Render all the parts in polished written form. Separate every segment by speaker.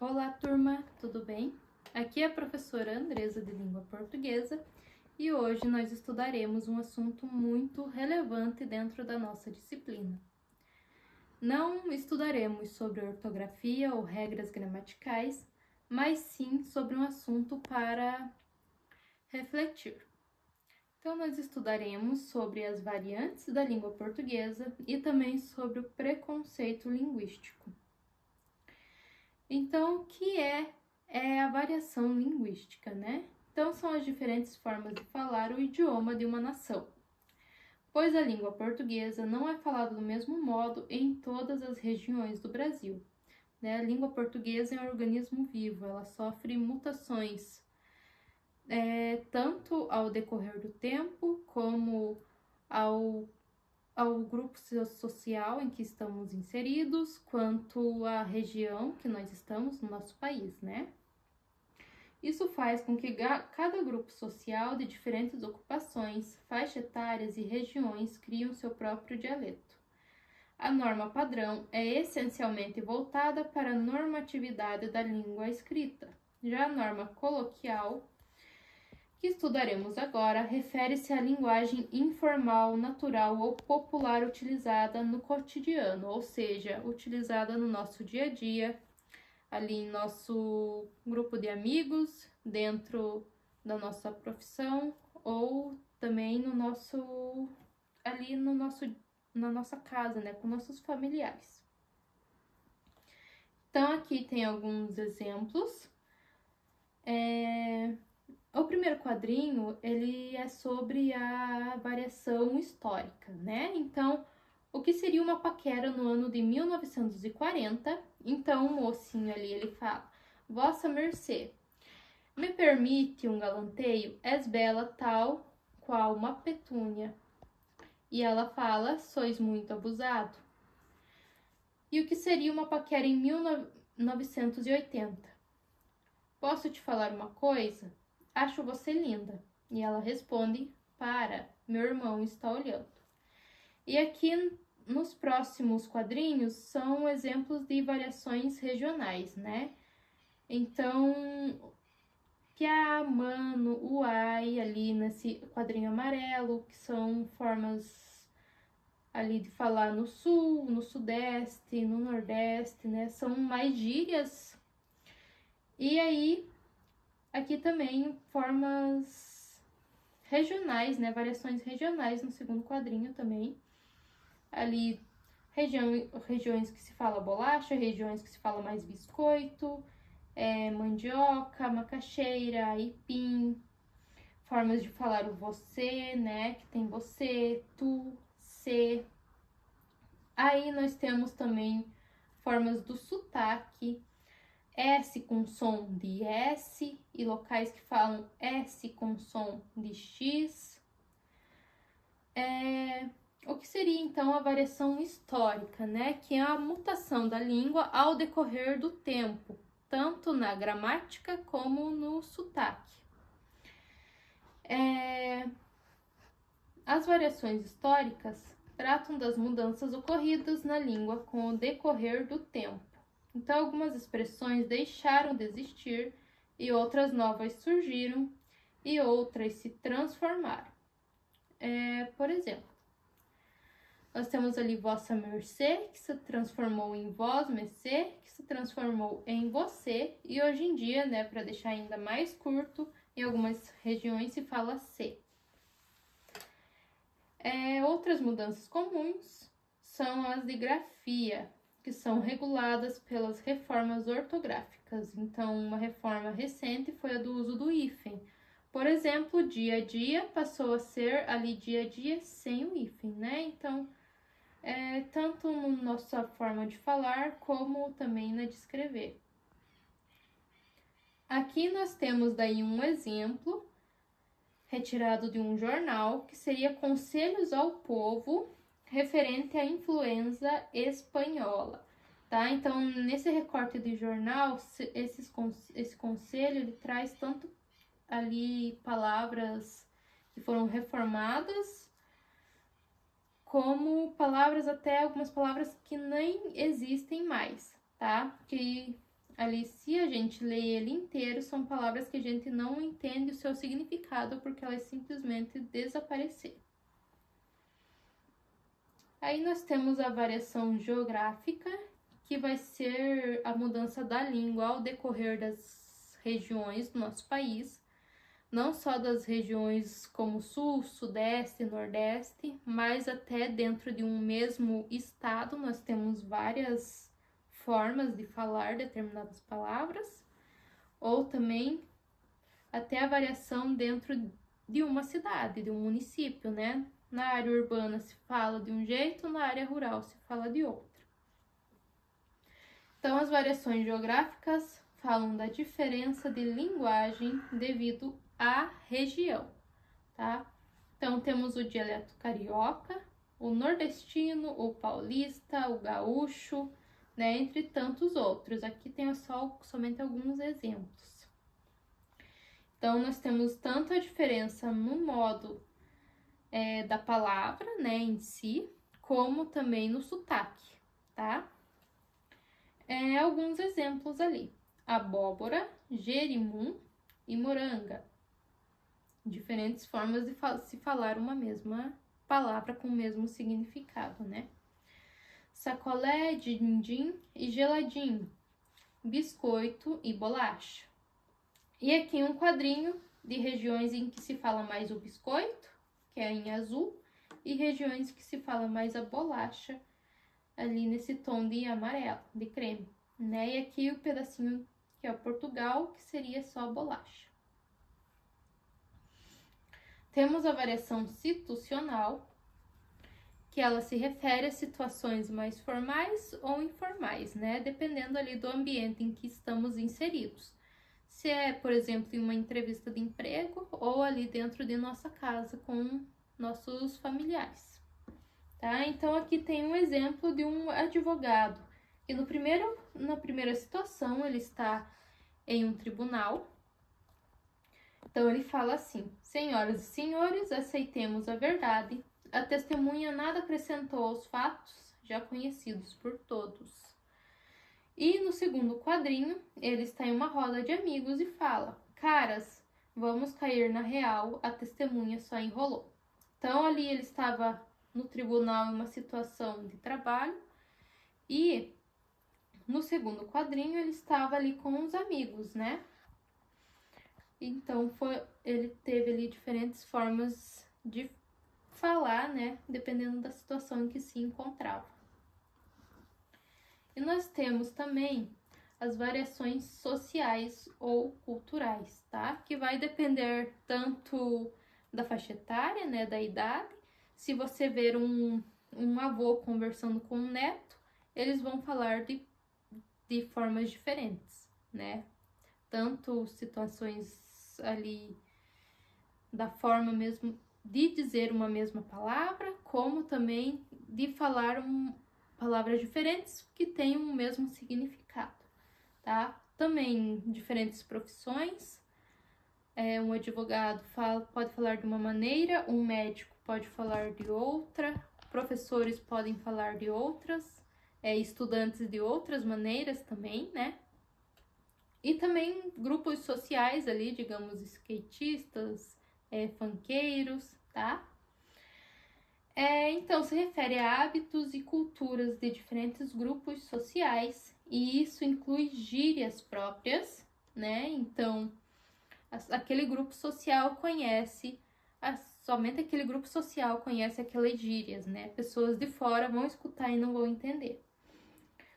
Speaker 1: Olá, turma, tudo bem? Aqui é a professora Andresa de Língua Portuguesa e hoje nós estudaremos um assunto muito relevante dentro da nossa disciplina. Não estudaremos sobre ortografia ou regras gramaticais, mas sim sobre um assunto para refletir. Então, nós estudaremos sobre as variantes da língua portuguesa e também sobre o preconceito linguístico. Então, o que é a variação linguística, né? Então, são as diferentes formas de falar o idioma de uma nação, pois a língua portuguesa não é falada do mesmo modo em todas as regiões do Brasil, né? A língua portuguesa é um organismo vivo, ela sofre mutações, tanto ao decorrer do tempo, como ao grupo social em que estamos inseridos, quanto à região que nós estamos no nosso país, né? Isso faz com que cada grupo social de diferentes ocupações, faixas etárias e regiões crie o seu próprio dialeto. A norma padrão é essencialmente voltada para a normatividade da língua escrita. Já a norma coloquial, que estudaremos agora, refere-se à linguagem informal, natural ou popular utilizada no cotidiano, ou seja, utilizada no nosso dia a dia, ali em nosso grupo de amigos, dentro da nossa profissão ou também na nossa casa, né, com nossos familiares. Então, aqui tem alguns exemplos. O primeiro quadrinho, ele é sobre a variação histórica, né? Então, o que seria uma paquera no ano de 1940? Então, o mocinho ali, ele fala: Vossa Mercê, me permite um galanteio? És bela tal qual uma petúnia. E ela fala: Sois muito abusado. E o que seria uma paquera em 1980? Posso te falar uma coisa? Acho você linda. E ela responde: Para, meu irmão está olhando. E aqui nos próximos quadrinhos são exemplos de variações regionais, né? Então, piá, mano, uai, ali nesse quadrinho amarelo, que são formas ali de falar no sul, no sudeste, no nordeste, né? São mais gírias. E aí, aqui também formas regionais, né? Variações regionais no segundo quadrinho também. Ali, regiões que se fala bolacha, regiões que se fala mais biscoito, mandioca, macaxeira, aipim. Formas de falar o você, né? Que tem você, tu, cê. Aí nós temos também formas do sotaque. S com som de S e locais que falam S com som de X. O que seria então a variação histórica, né? Que é a mutação da língua ao decorrer do tempo, tanto na gramática como no sotaque. As variações históricas tratam das mudanças ocorridas na língua com o decorrer do tempo. Então, algumas expressões deixaram de existir e outras novas surgiram e outras se transformaram. Por exemplo, nós temos ali vossa mercê, que se transformou em vós mercê, que se transformou em você, e hoje em dia, né, para deixar ainda mais curto, em algumas regiões se fala se. Outras mudanças comuns são as de grafia, que são reguladas pelas reformas ortográficas. Então, uma reforma recente foi a do uso do hífen. Por exemplo, dia a dia passou a ser ali dia a dia sem o hífen, né? Então, tanto na nossa forma de falar, como também na de escrever. Aqui nós temos daí um exemplo retirado de um jornal, que seria Conselhos ao Povo, referente à influenza espanhola, tá? Então, nesse recorte de jornal, esse conselho, ele traz tanto ali palavras que foram reformadas, como palavras, até algumas palavras que nem existem mais, tá? Que ali, se a gente lê ele inteiro, são palavras que a gente não entende o seu significado, porque elas simplesmente desapareceram. Aí nós temos a variação geográfica, que vai ser a mudança da língua ao decorrer das regiões do nosso país, não só das regiões como Sul, Sudeste, Nordeste, mas até dentro de um mesmo estado nós temos várias formas de falar determinadas palavras, ou também até a variação dentro de uma cidade, de um município, né? Na área urbana se fala de um jeito, na área rural se fala de outro. Então, as variações geográficas falam da diferença de linguagem devido à região, tá? Então, temos o dialeto carioca, o nordestino, o paulista, o gaúcho, né? Entre tantos outros. Aqui tem somente alguns exemplos. Então, nós temos tanto a diferença no modo da palavra, né, em si, como também no sotaque, tá? Alguns exemplos ali: abóbora, jerimum e moranga. Diferentes formas de se falar uma mesma palavra com o mesmo significado, né? Sacolé, din-din e geladinho, biscoito e bolacha. E aqui um quadrinho de regiões em que se fala mais o biscoito, que é em azul, e regiões que se fala mais a bolacha, ali nesse tom de amarelo, de creme, né? E aqui o pedacinho que é o Portugal, que seria só a bolacha. Temos a variação situacional, que ela se refere a situações mais formais ou informais, né? Dependendo ali do ambiente em que estamos inseridos. Se é, por exemplo, em uma entrevista de emprego ou ali dentro de nossa casa com nossos familiares. Tá? Então, aqui tem um exemplo de um advogado, que na primeira situação ele está em um tribunal. Então, ele fala assim: senhoras e senhores, aceitemos a verdade. A testemunha nada acrescentou aos fatos já conhecidos por todos. E no segundo quadrinho, ele está em uma roda de amigos e fala: caras, vamos cair na real, a testemunha só enrolou. Então, ali ele estava no tribunal em uma situação de trabalho e no segundo quadrinho ele estava ali com os amigos, né? Então, ele teve ali diferentes formas de falar, né? Dependendo da situação em que se encontrava. E nós temos também as variações sociais ou culturais, tá? Que vai depender tanto da faixa etária, né? Da idade. Se você ver um avô conversando com um neto, eles vão falar de formas diferentes, né? Tanto situações ali da forma mesmo de dizer uma mesma palavra, como também de falar palavras diferentes que têm o mesmo significado, tá? Também diferentes profissões. Um advogado pode falar de uma maneira, um médico pode falar de outra, professores podem falar de outras, estudantes de outras maneiras também, né? E também grupos sociais ali, digamos, skatistas, funkeiros, tá? Então, se refere a hábitos e culturas de diferentes grupos sociais, e isso inclui gírias próprias, né? Então, aquele grupo social somente aquele grupo social conhece aquelas gírias, né? Pessoas de fora vão escutar e não vão entender.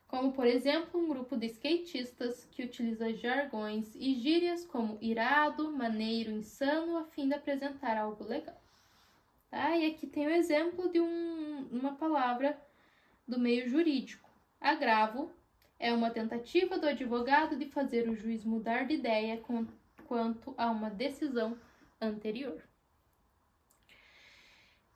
Speaker 1: Como, por exemplo, um grupo de skatistas que utiliza jargões e gírias como irado, maneiro, insano, a fim de apresentar algo legal. Tá? E aqui tem o exemplo de uma palavra do meio jurídico. Agravo é uma tentativa do advogado de fazer o juiz mudar de ideia quanto a uma decisão anterior.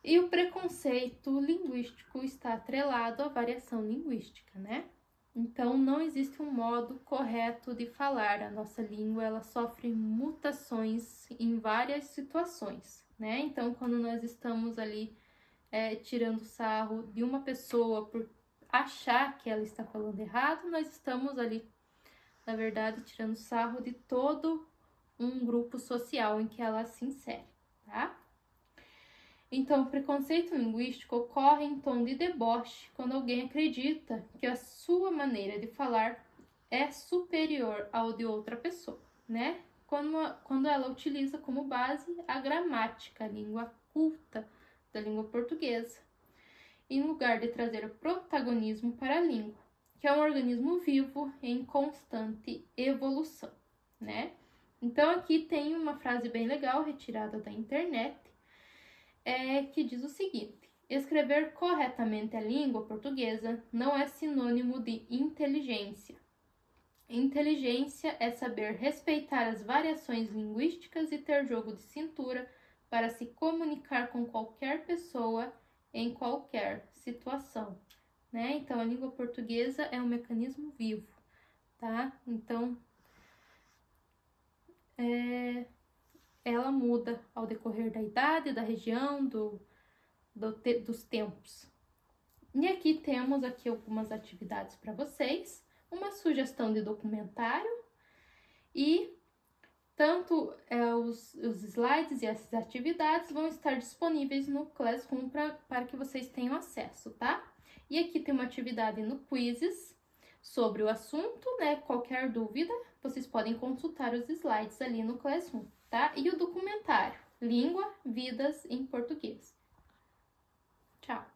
Speaker 1: E o preconceito linguístico está atrelado à variação linguística, né? Então, não existe um modo correto de falar. A nossa língua, ela sofre mutações em várias situações, né? Então, quando nós estamos ali tirando sarro de uma pessoa por achar que ela está falando errado, nós estamos ali na verdade, tirando sarro de todo um grupo social em que ela se insere, tá? Então, o preconceito linguístico ocorre em tom de deboche quando alguém acredita que a sua maneira de falar é superior ao de outra pessoa, né? Quando ela utiliza como base a gramática, a língua culta da língua portuguesa, em lugar de trazer o protagonismo para a língua, que é um organismo vivo em constante evolução, né? Então, aqui tem uma frase bem legal retirada da internet, que diz o seguinte: escrever corretamente a língua portuguesa não é sinônimo de inteligência. Inteligência é saber respeitar as variações linguísticas e ter jogo de cintura para se comunicar com qualquer pessoa em qualquer situação, né? Então, a língua portuguesa é um mecanismo vivo, tá? Então, ela muda ao decorrer da idade, da região, dos tempos. E aqui temos algumas atividades para vocês, uma sugestão de documentário e tanto os slides e essas atividades vão estar disponíveis no Classroom para que vocês tenham acesso, tá? E aqui tem uma atividade no Quizzes sobre o assunto, né? Qualquer dúvida, vocês podem consultar os slides ali no Classroom, tá? E o documentário, Língua, Vidas em Português. Tchau!